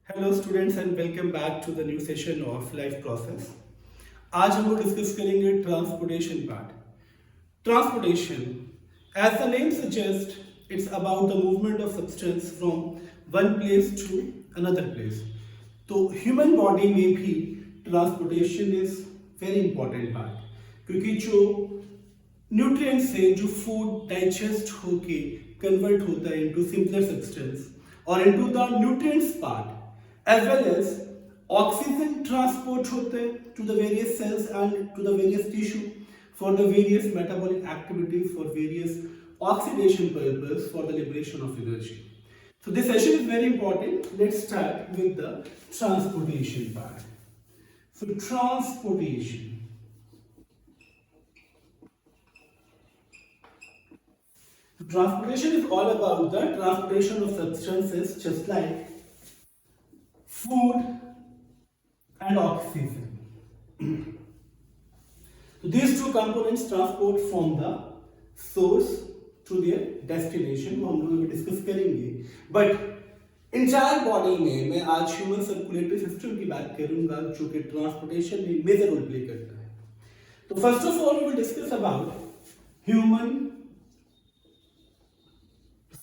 Hello students and welcome back to the new session of life process. आज हम लोग discuss करेंगे transportation part. Transportation, as the name suggest, it's about the movement of substance from one place to another place. तो human body में भी transportation is very important part, क्योंकि जो nutrient से जो फूड डाइजेस्ट होके कन्वर्ट होता है इनटू सिंपलर सब्सटेंस और into the nutrients part, as well as oxygen transport होते हैं to the various cells and to the various tissue for the various metabolic activities, for various oxidation purpose, for the liberation of energy. So this session is very important. Let's start with the transportation part. So transportation. Transportation is all about the transportation of substances, just like food and oxygen. So these two components transport from the source to their destination, वो हम लोग अभी discuss करेंगे। But entire body में मैं आज human circulatory system की बात करूंगा, जो कि ट्रांसपोर्टेशन में मेजर रोल प्ले करता है। तो first of all we will discuss about human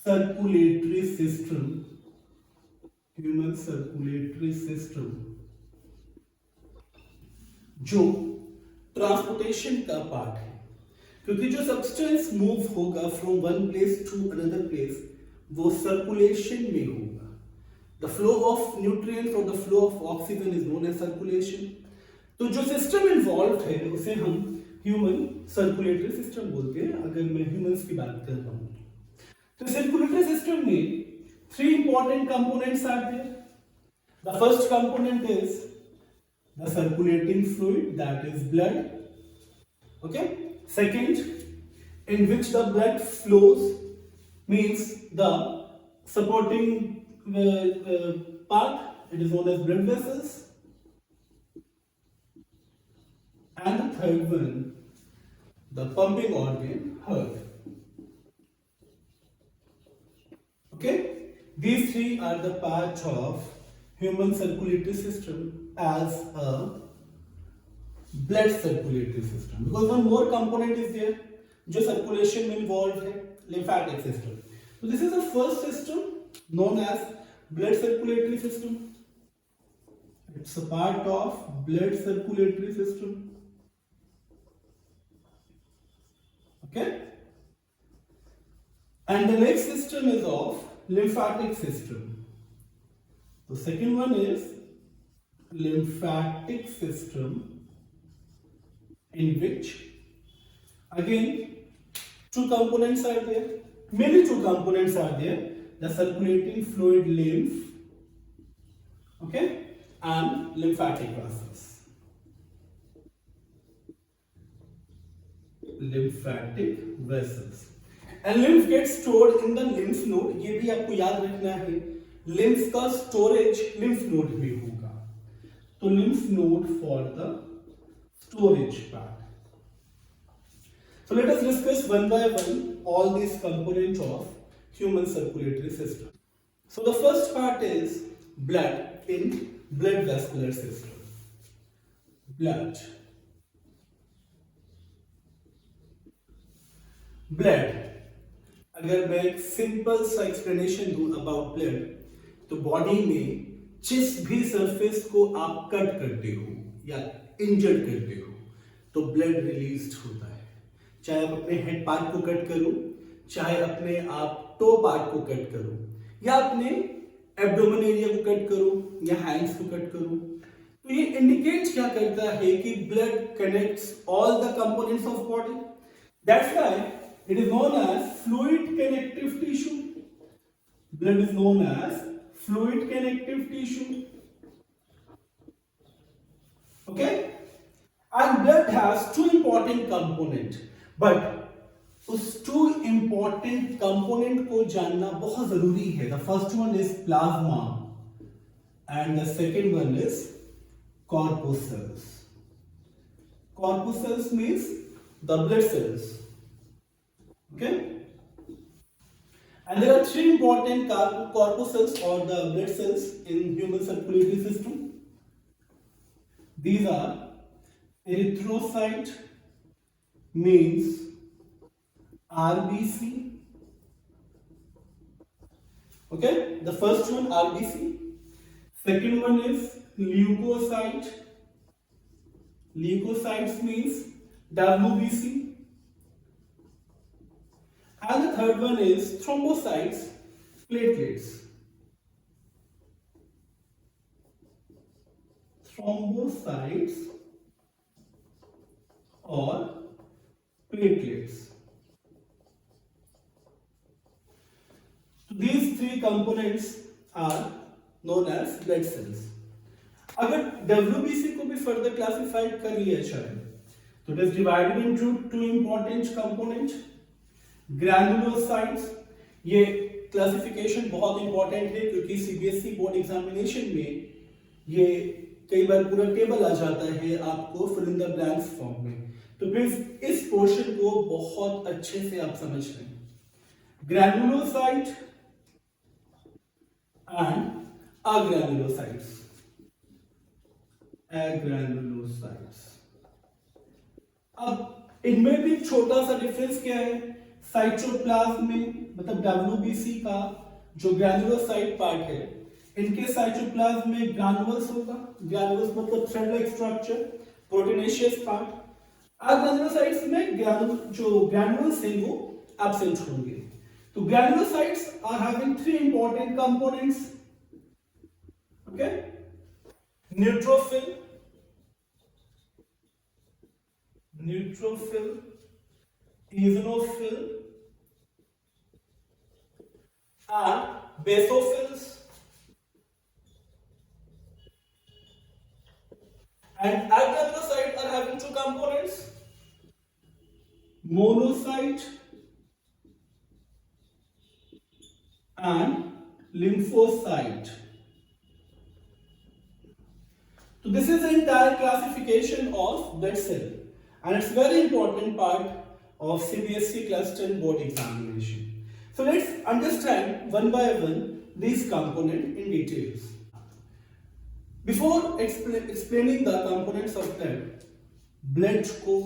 circulatory system. Human circulatory system जो ट्रांसपोर्टेशन का पार्ट है, क्योंकि जो सब्सटेंस मूव होगा from one place to another place वो सर्कुलेशन में होगा। द फ्लो ऑफ न्यूट्रिएंट्स और the flow of oxygen is known as circulation. तो जो सिस्टम इन्वॉल्व है उसे हम ह्यूमन सर्कुलेटरी सिस्टम बोलते हैं, अगर मैं ह्यूमंस की बात कर रहा हूं। तो सर्कुलेटरी सिस्टम में three important components are there. The first component is the circulating fluid, that is blood. Okay. Second, in which the blood flows, means the supporting part, it is known as blood vessels. And the third one, the pumping organ, heart. Okay. These three are the part of human circulatory system as a blood circulatory system. Because one more component is there, जो circulation में involved है, lymphatic system. So this is the first system known as blood circulatory system. It's a part of blood circulatory system. Okay. And the next system is of lymphatic system. The second one is lymphatic system, in which again two components are there. Mainly two components are there: the circulating fluid lymph, okay, and lymphatic vessels. Lymphatic vessels. And lymph gets stored in the lymph node. ये भी आपको याद रखना है, lymph का storage lymph node में होगा। तो lymph node for the storage part. So let us discuss one by one all these components of human circulatory system. So the first part is blood in blood vascular system. Blood. अगर मैं एक simple सा explanation दूं about blood, तो body में जिस भी surface को आप कट करते हो या इंजर्ड करते हो तो ब्लड रिलीज होता है। चाहे आप अपने हेड पार्ट को कट करो, चाहे अपने आप टो पार्ट को कट करो, या अपने एब्डोमेन एरिया को कट करो, या हैंड्स को कट करो, तो ये इंडिकेट क्या करता है कि blood connects all the components of body. That's why it is known as fluid connective tissue. Blood is known as fluid connective tissue. Okay? And blood has two important components. But उस two important component को जानना बहुत जरूरी है। The first one is plasma and the second one is corpuscles. Corpuscles means the blood cells. Okay, And there are three important corpuscles or the blood cells in human circulatory system. These are erythrocyte, means RBC. Okay, the first one RBC. Second one is leukocyte. Leukocytes means WBC. And the third one is thrombocytes, platelets. Thrombocytes or platelets. So these three components are known as blood cells. अगर WBC को भी further classified कर लिया जाए तो it is divided into two important components. Granulocytes, ये classification बहुत important है क्योंकि सीबीएसई बोर्ड एग्जामिनेशन में ये कई बार पूरा टेबल आ जाता है आपको fill in the blanks form में, तो प्लीज इस पोर्शन को बहुत अच्छे से आप समझ लें. Granulocyte and अग्रैनुलोसाइट्स. अग्रैनुलोसाइट्स, अब इनमें भी छोटा सा डिफरेंस क्या है. साइटोप्लाज्म में मतलब डब्ल्यूबीसी का जो ग्रैनुलोसाइट पार्ट है, इनके साइटोप्लाज्म में ग्रैनुल्स होगा. ग्रैनुल्स मतलब thread like structure, proteinaceous part. Agranulocytes में जो ग्रैनुल्स हैं वो एब्सेंट होंगे. तो granulocytes are having three important components. Okay, neutrophil, eosinophil and basophils. And agranulocytes are having two components, monocyte and lymphocyte. So this is the entire classification of blood cell, and it's very important part of CBSE class 10 board examination. So let's understand one by one these components in details. Before explaining the components of blood को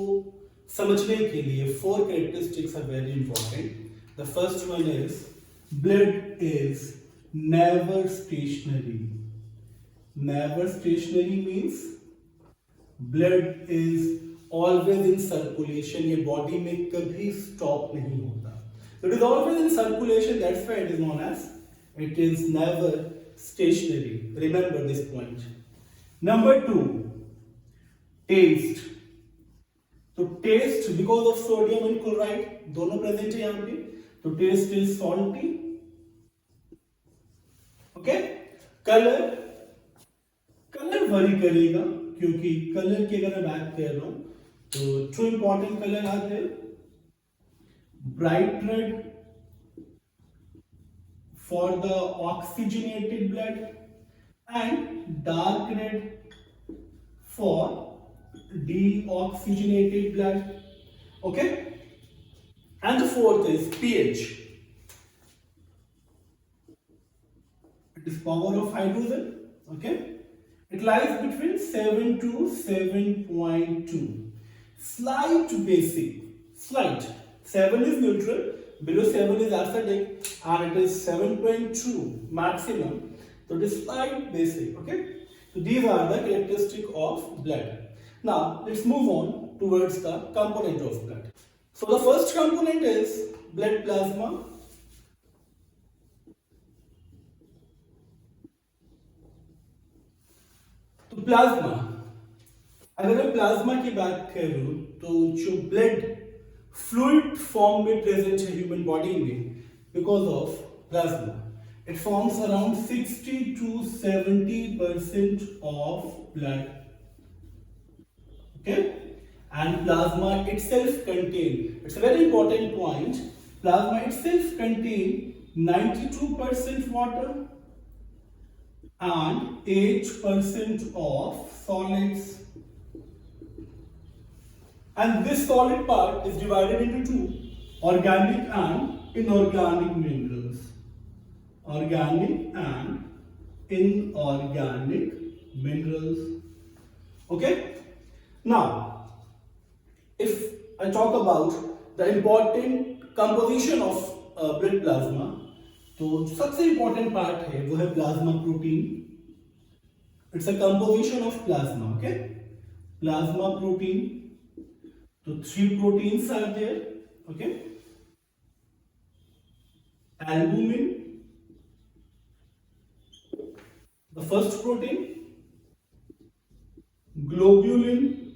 समझने के लिए four characteristics are very important. The first one is blood is never stationary. Never stationary means blood is always in circulation. ये body में कभी stop नहीं होता. It is always in circulation. That's why it is known as it is never stationary. Remember this point. Number two, taste. तो taste because of sodium and chloride दोनों present है यहाँ पे, तो taste is salty. Okay. Color, color vary करेगा क्योंकि color की अगर मैं बात कर रहा हूँ तो two important color आते हैं. Bright red for the oxygenated blood and dark red for deoxygenated blood. Okay, and the fourth is pH. It is power of hydrogen. Okay, it lies between 7 to 7.2. Slight basic, slight. 7 is neutral, below 7 is acidic, and it is 7.2 maximum. So it is slight basic. Okay, so these are the characteristics of blood. Now let's move on towards the component of blood. So the first component is blood plasma. तो plasma, अगर मैं plasma की बात करूं तो जो blood fluid form में present है ह्यूमन बॉडी में because of plasma, it forms around 60 to 70% of blood. Okay, and plasma itself contain, it's a very important point, plasma itself contain 92% water and 8% of solids, and this solid part is divided into two, organic and inorganic minerals. Organic and inorganic minerals. Okay? Now, if I talk about the important composition of blood plasma, तो सबसे important part है वो है plasma protein. It's a composition of plasma, okay? Plasma protein. So 3 proteins are there, okay? Albumin, the first protein, globulin,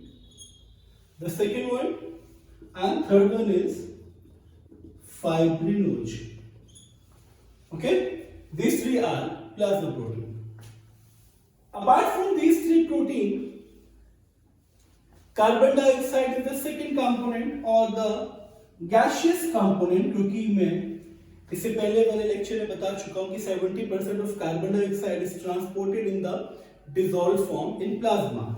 the second one, and third one is fibrinogen. Okay, these 3 are plasma protein. Apart from these 3 protein, carbon dioxide is the second component or the gaseous component, क्योंकि मैं इससे पहले वाले lecture में बता चुका हूं कि 70% of carbon dioxide is transported in the dissolved form in plasma.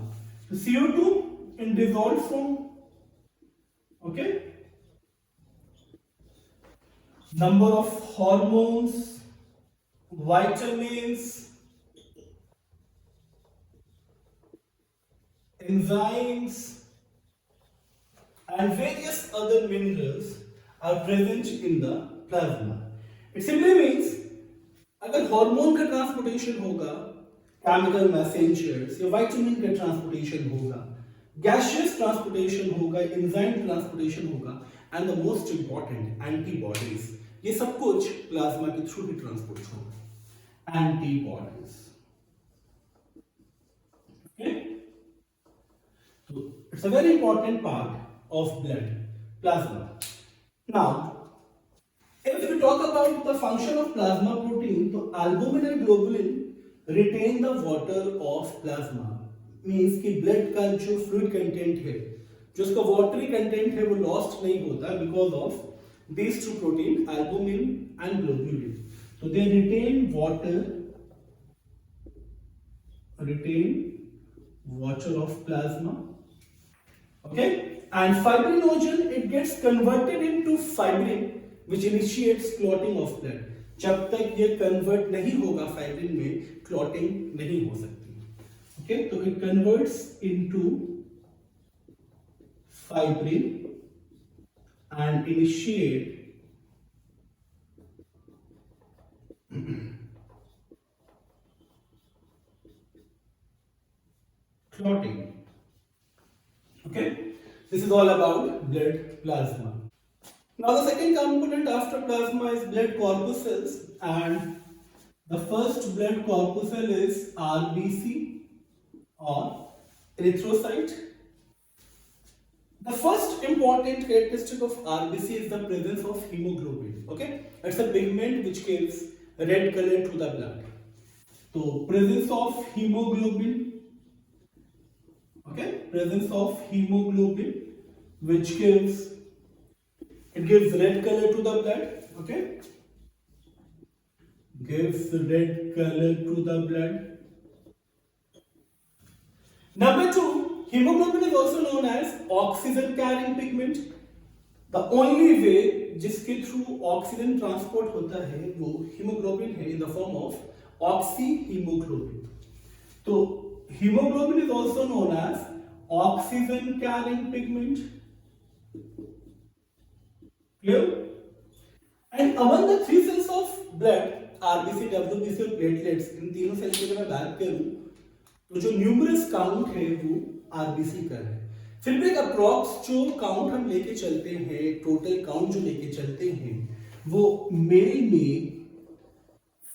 So CO2 in dissolved form, okay? Number of hormones, vitamins, enzymes, and various other minerals are present in the plasma. It simply means अगर hormone का transportation होगा, chemical messengers या vitamin का transportation होगा, gaseous transportation होगा, enzyme transportation होगा, and the most important antibodies, ये सब कुछ प्लाज्मा के थ्रू ही ट्रांसपोर्ट होगा. Antibodies, okay? So it's a very important part of blood plasma. Now, if we talk about the function of plasma protein, तो albumin and globulin retain the water of plasma. Means कि blood का जो fluid content है, जो उसका watery content है, वो lost नहीं होता because of these 2 protein, albumin and globulin. So they retain water of plasma. Okay, and fibrinogen, it gets converted into fibrin, which initiates clotting of blood. जब तक ये convert नहीं होगा fibrin में, clotting नहीं हो सकती. Okay, तो it converts into fibrin and initiate clotting. Okay, this is all about blood plasma. Now the second component after plasma is blood corpuscles, and the first blood corpuscle is RBC or erythrocyte. The first important characteristic of RBC is the presence of hemoglobin. Okay, it's a pigment which gives red color to the blood. So presence of hemoglobin. Okay, presence of hemoglobin, which gives red color to the blood. Okay, gives red color to the blood. Number 2, hemoglobin is also known as oxygen carrying pigment. The only way जिसके through oxygen transport होता है वो hemoglobin है in the form of oxyhemoglobin. तो hemoglobin is also known as oxygen carrying pigment. Clear? And among the 3 cells of blood, RBC, WBC और platelets, इन तीनों cell की अगर मैं बात करूं तो जो न्यूमरस काउंट है वो RBC का है. फिर भी एक अप्रॉक्स जो काउंट हम लेके चलते हैं, टोटल काउंट जो लेके चलते हैं, वो मेल में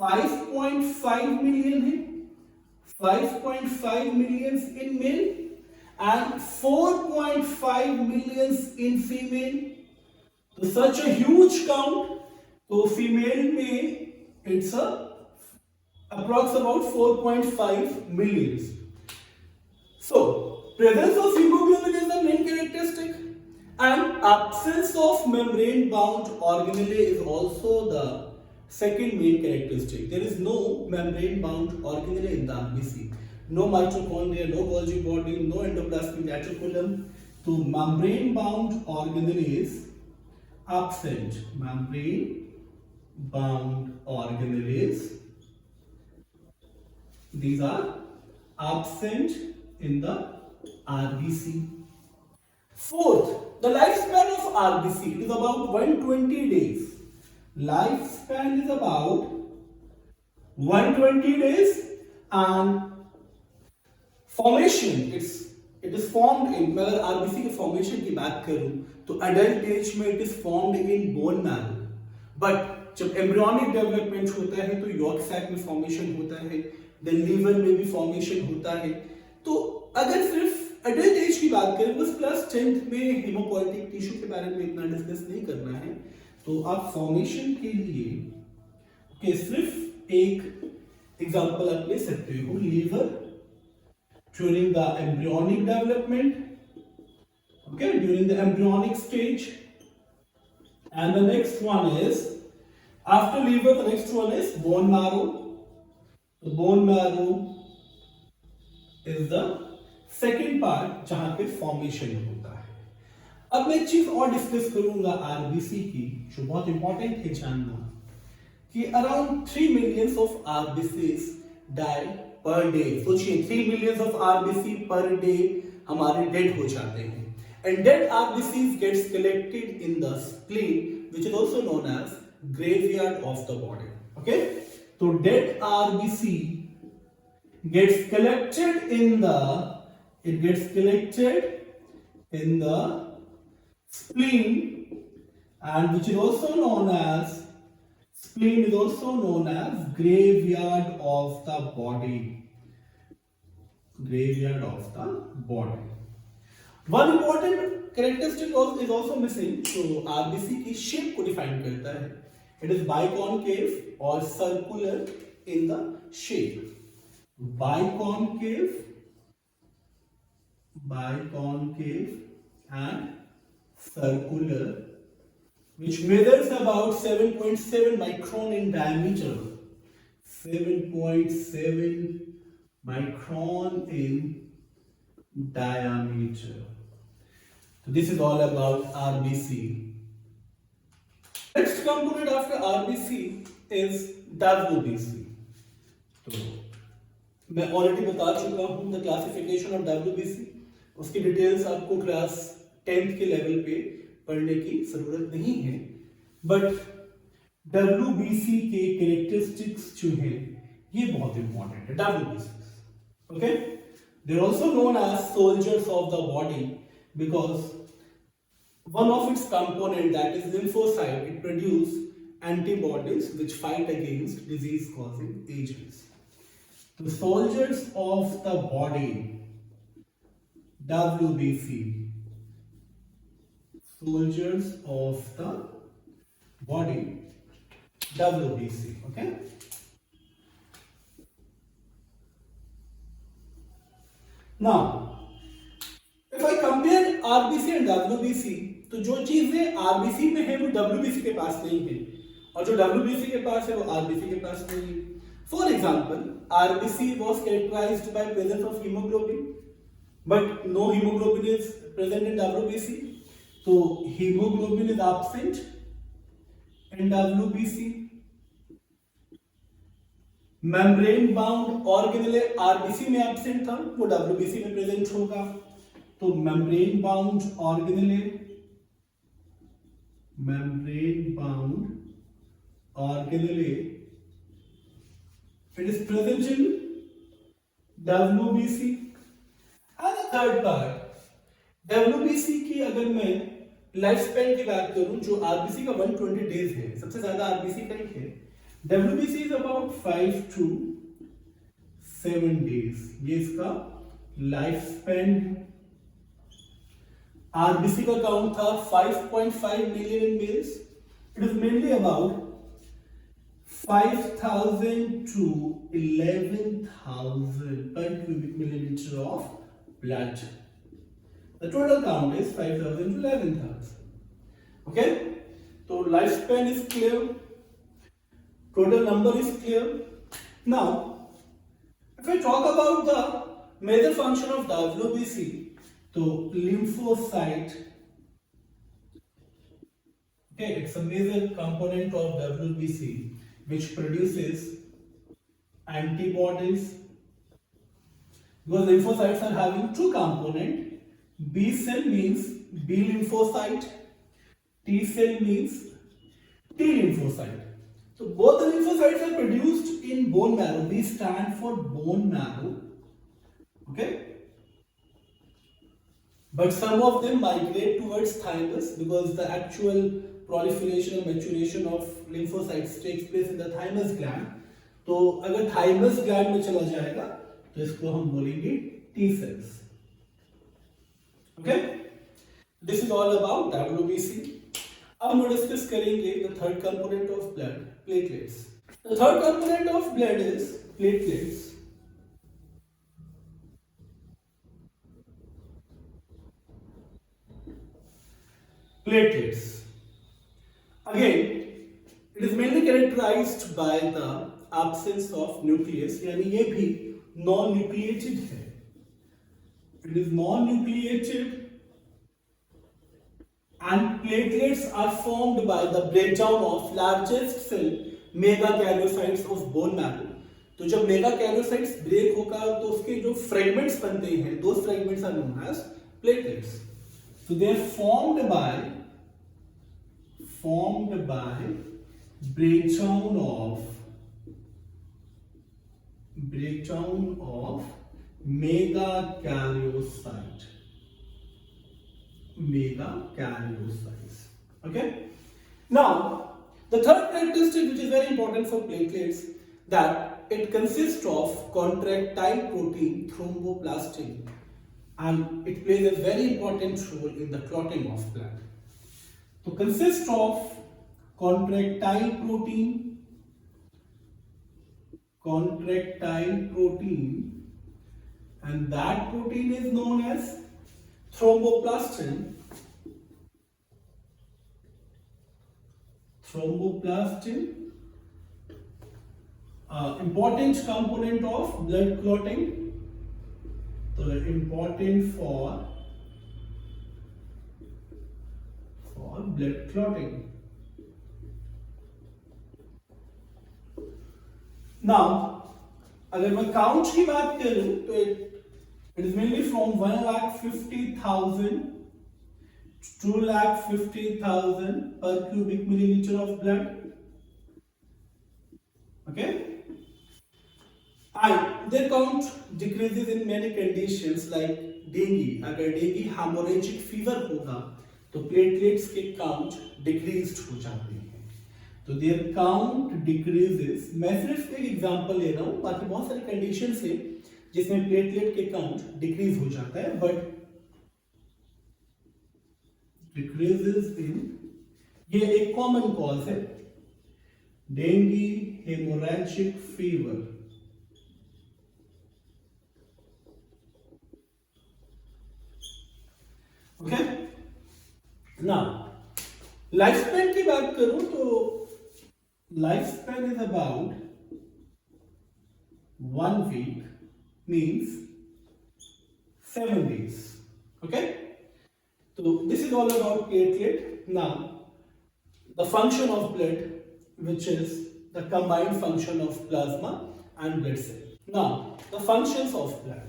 5.5 मिलियन है. 5.5 millions in male and 4.5 millions in female. So such a huge count. So female में it's approx about 4.5 millions. So presence of hemoglobin is the main characteristic, and absence of membrane bound organelle is also the second main characteristic. There is no membrane bound organelle in the RBC. No mitochondria, no Golgi body, no endoplasmic reticulum. So membrane bound organelles absent. Membrane bound organelles, these are absent in the RBC. Fourth, the lifespan of RBC is about 120 days. Lifespan is about 120 days, and formation it is formed in, मैं अगर RBC के formation की बात करूं तो adult age में it is formed in bone marrow, but जब embryonic development होता है तो यॉर्क सैक में फॉर्मेशन होता है, देन लीवर में भी फॉर्मेशन होता है। तो अगर सिर्फ अडल्ट एज की बात करें, बस क्लास 10th में हेमोपोइटिक टिश्यू के बारे में इतना डिस्कस नहीं करना है, तो आप फॉर्मेशन के लिए सिर्फ एक एग्जांपल आप ले सकते हो, liver during the embryonic development, during the embryonic stage, and the next one is after liver, the next one is bone marrow. The bone marrow is the second part जहां पे फॉर्मेशन होता है। अब मैं एक चीज और डिस्कस करूंगा आरबीसी की, जो बहुत इंपॉर्टेंट है जानना, कि around 3 million of RBCs die per day. सोचिए 3 million of RBC per day हमारे डेड हो जाते हैं, and dead RBCs gets collected in the spleen, which is also known as graveyard of the body. Okay, so dead RBC gets collected in the spleen, and which is also known as graveyard of the body. One important characteristic is also missing, so RBC की shape को define करता है, it is biconcave or circular in the shape. Biconcave and circular, which measures about 7.7 micron in diameter. 7.7 micron in diameter. So this is all about RBC. Next component after RBC is WBC. तो मैं already बता चुका हूं the classification of WBC, उसकी details आपको class 10th के level पे पढ़ने की जरूरत नहीं है, बट WBC के कैरेक्टरिस्टिक्स जो है ये बहुत इंपॉर्टेंट है। WBC, okay, they are also known as soldiers of the body because one of its component that is lymphocyte, it produce antibodies which fight against disease causing agents. The soldiers of the body, WBC, soldiers of the body, WBC. Okay, now if I compare RBC and WBC, तो जो चीजें RBC में है वो WBC के पास नहीं है, और जो WBC के पास है वो RBC के पास नहीं है। For example, RBC was characterized by presence of hemoglobin, but no hemoglobin is present in WBC. So hemoglobin is absent in WBC. Membrane bound organelle RBC में absent था, वो WBC में present होगा। तो membrane bound organelle it is present in WBC. And the third part, WBC की अगर मैं life span की बात करूं, जो RBC का 120 डेज है, सबसे ज्यादा RBC का ही है, WBC is about 5 to 7 days, ये इसका लाइफ स्पैन है। RBC का काउंट था 5.5 million in males. It is mainly about 5,000 to 11,000 per cubic milliliter of blood. The total count is 5,000 to 11,000. Okay, so lifespan is clear, total number is clear. Now, if I talk about the major function of WBC, तो lymphocyte Okay, it's a major component of WBC which produces antibodies, because lymphocytes are having two components. B cell means B lymphocyte, T cell means T lymphocyte. So both the lymphocytes are produced in bone marrow. B stand for bone marrow. Okay. But some of them migrate towards thymus because the actual proliferation or maturation of lymphocytes takes place in the thymus gland. तो अगर thymus gland में चला जाएगा तो इसको हम बोलेंगे T cells. Okay? This is all about WBC. अब हम डिस्कस करेंगे the third component of blood, platelets. The third component of blood is platelets. Platelets. Again, it is mainly characterized by the absence of nucleus, यानी ये भी non-nucleated है. It is non-nucleated and platelets are formed by the breakdown of largest cell megakaryocytes of bone marrow. तो जब megakaryocytes break होगा तो उसके जो fragments बनते हैं, those fragments are known as platelets. So they are formed by breakdown of megakaryocytes. Okay. Now the third characteristic which is very important for platelets, that it consists of contractile protein thromboplastin, and it plays a very important role in the clotting of blood. So consists of contractile protein, and that protein is known as thromboplastin. Important component of blood clotting. So important for blood clotting. Now, अगर मैं count की बात करूं तो it is mainly from 1,50,000 to 2,50,000 per cubic milliliter of blood. Okay, and their count decreases in many conditions like dengue. अगर dengue hemorrhagic fever होगा तो platelets के count decreased हो जाते हैं. तो their count decreases. मैं सिर्फ एक एग्जांपल ले रहा हूँ, बाकी बहुत सारी कंडीशंस हैं जिसमें प्लेटलेट के काउंट डिक्रीज हो जाता है, बट डिक्रीजेस इन, ये एक कॉमन कॉज है, dengue haemorrhagic fever. Okay. Now life span की बात करूं तो life span is about 1 week, means 7 days. Okay, so this is all about platelet. Now the function of blood, which is the combined function of plasma and blood cell. Now the functions of blood.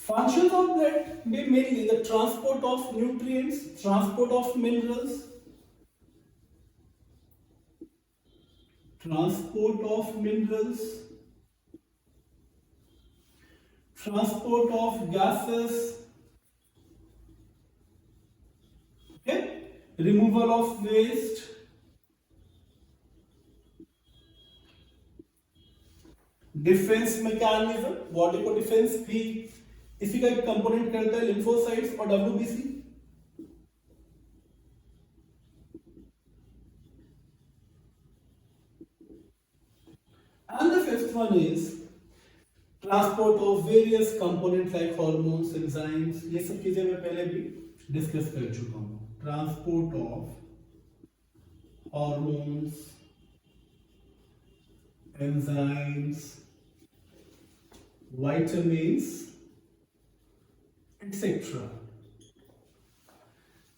Functions of blood be mainly the transport of nutrients, transport of minerals, transport of gases, okay, removal of waste, defence mechanism. Body को defence भी इसी का एक component करता है, lymphocytes और WBC. And the fifth one is transport of various components like hormones, enzymes. ये सब चीजें मैं पहले भी डिस्कस कर चुका हूँ. Transport of hormones, enzymes, vitamins, etc.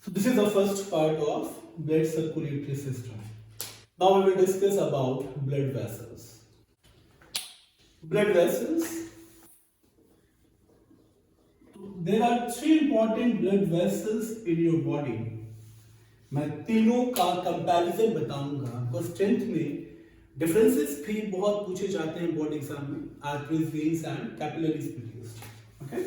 So this is the first part of blood circulatory system. Now we will discuss about blood vessels. Blood vessels. There are three important blood vessels in your body. मैं तीनों का comparison बताऊंगा, because 10th में differences भी बहुत पूछे जाते हैं बोर्ड एग्जाम में. Arteries, veins and capillaries produced. Okay,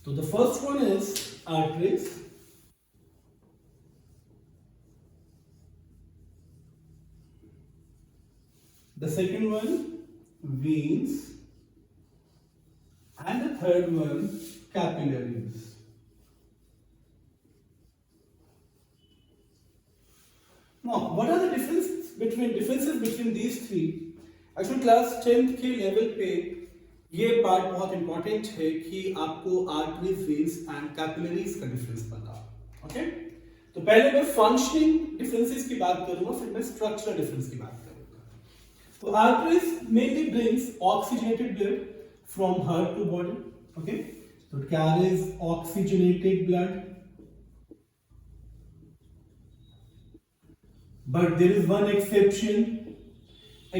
तो the first one is arteries. The second one, veins, and the third one, capillaries. Now, what are the differences between these three? Actually, class 10th के level पे ये part बहुत important है कि आपको arteries, veins and capillaries का difference पता. Okay, तो पहले मैं फंक्शनिंग डिफरेंसेस की बात करूंगा, फिर मैं स्ट्रक्चरल डिफरेंस की बात करूंगा. So arteries mainly brings oxygenated blood from heart to body. Okay, so it carries oxygenated blood. But there is one exception.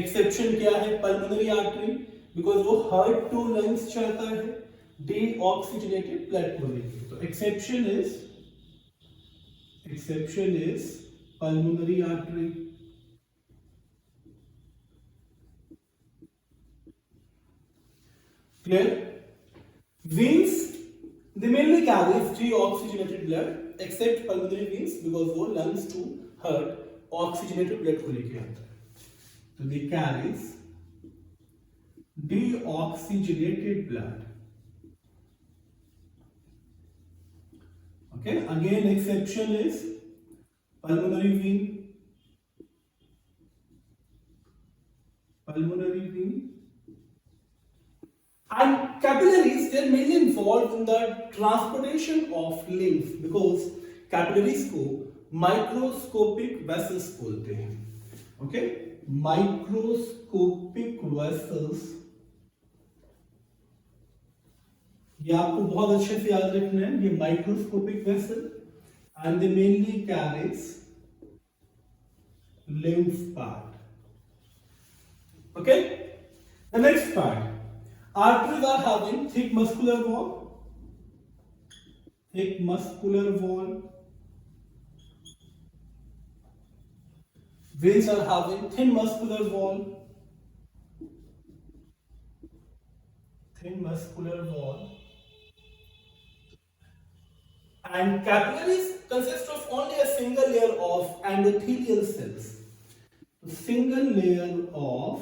Exception क्या है? Pulmonary artery, because वो heart to lungs चलता है deoxygenated blood को लेके. तो exception is pulmonary artery. Clear? Veins, they mainly carry deoxygenated blood, except pulmonary veins, because वो lungs to heart oxygenated blood को लेके आता है. So they carries deoxygenated blood. Okay. Again, exception is pulmonary vein. And capillaries, they are mainly involved in the transportation of lymph, because capillaries को microscopic vessels बोलते हैं. Okay, microscopic vessels, ये आपको बहुत अच्छे से याद रखना है. ये microscopic vessel and they mainly carries lymph part. Okay, the next part. Arteries are having thick muscular wall. Veins are having thin muscular wall. And capillaries consist of only a single layer of endothelial cells. Single layer of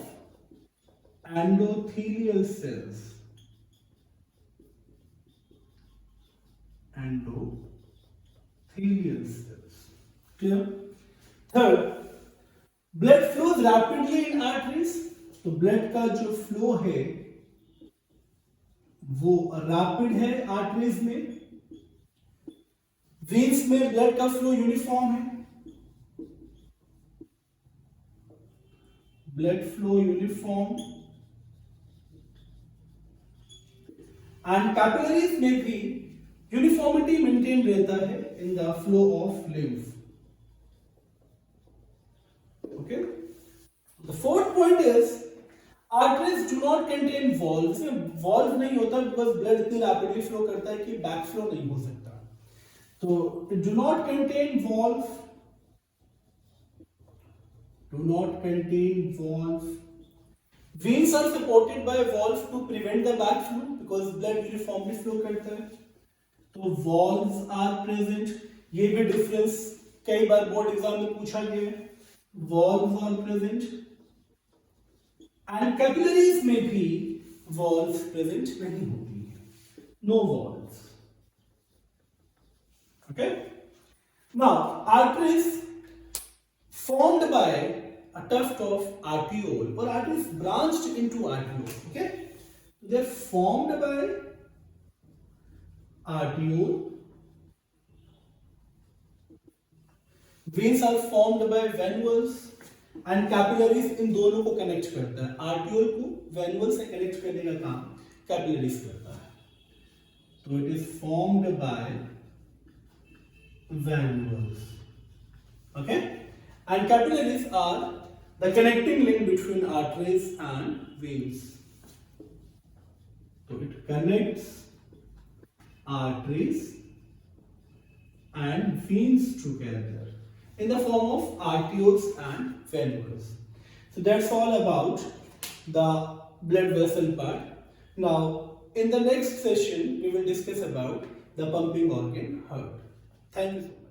endothelial cells. Clear? Third, blood flows rapidly in arteries. तो blood का जो flow है वो rapid है arteries में. Veins में blood का flow uniform है. एंड कैपिलरीज में भी यूनिफॉर्मिटी मेंटेन रहता है in the flow of lymph. Okay, the fourth point is arteries do not contain valve. इसमें वॉल्व नहीं होता बिकॉज ब्लड इतनी रैपिडली फ्लो करता है कि बैक फ्लो नहीं हो सकता. तो it do not contain valve. Veins are supported by valves to prevent the backflow because blood uniformly flow करता है. तो valves are present. ये भी difference कई बार बोर्ड एग्जाम में पूछा गया है. Valves are present. And capillaries में भी valves present नहीं होती है. No valves. Okay. Now arteries formed by a tuft of arteriole or arteries branched into arteriole. Okay, they are formed by arteriole. Veins are formed by venules and capillaries इन दोनों को connect करता है, arteriole को वेन्युल से connect करने का काम कैपिलरीज करता है. तो it is formed by venules. Okay, and capillaries are the connecting link between arteries and veins. So it connects arteries and veins together in the form of arterioles and venules. So that's all about the blood vessel part. Now in the next session we will discuss about the pumping organ, heart. Thank you.